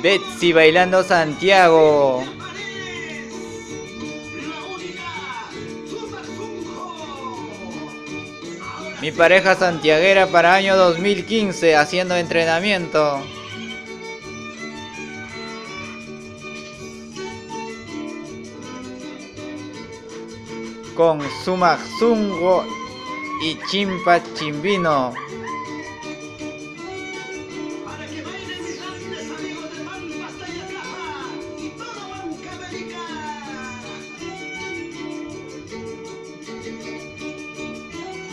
Betsy bailando Santiago. Mi pareja santiaguera para año 2015 haciendo entrenamiento. Con Sumaxungo y Chimpa Chimbino.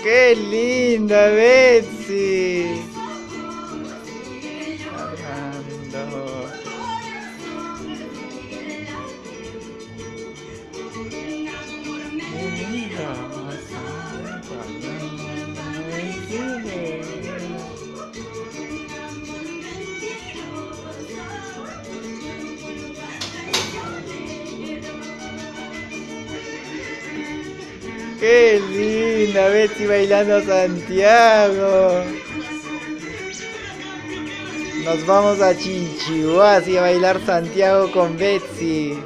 ¡Qué linda Betsy! Hablando. ¡Qué linda Betsy bailando Santiago! Nos vamos a Chinchihuasi a bailar Santiago con Betsy.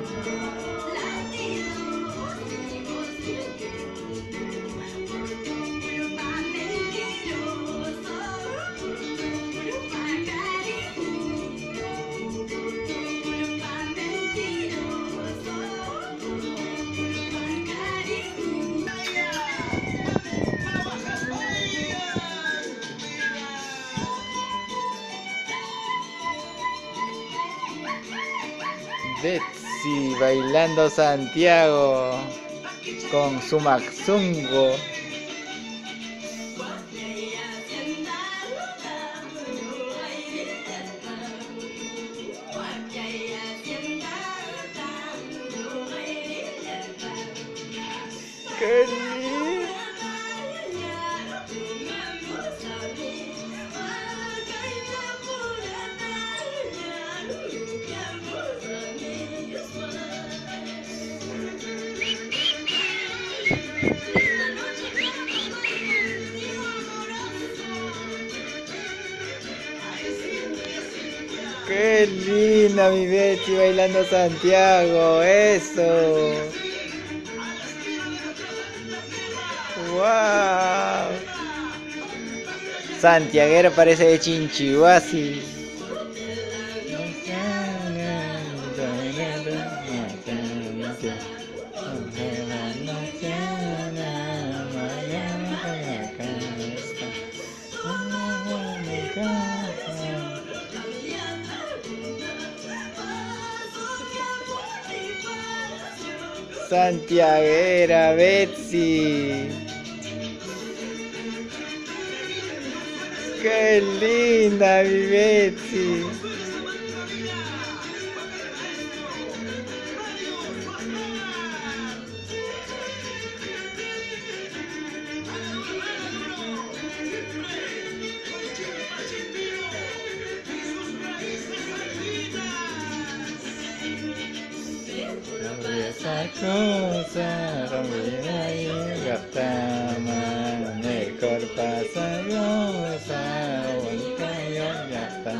Betsy bailando Santiago con Sumaxungo. ¡Qué lindo! ¡Qué linda mi Betsy bailando Santiago! ¡Eso! ¡Wow! Santiaguera parece de Chinchihuasi. Santiaguera Betsy. ¡Qué linda mi Betsy! Esa cosa romina y gatama ne corpa sayosa wankayo gata.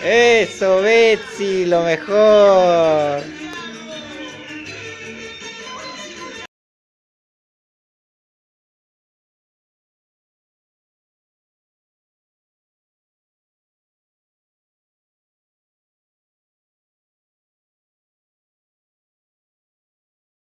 Eso, Betsy, lo mejor.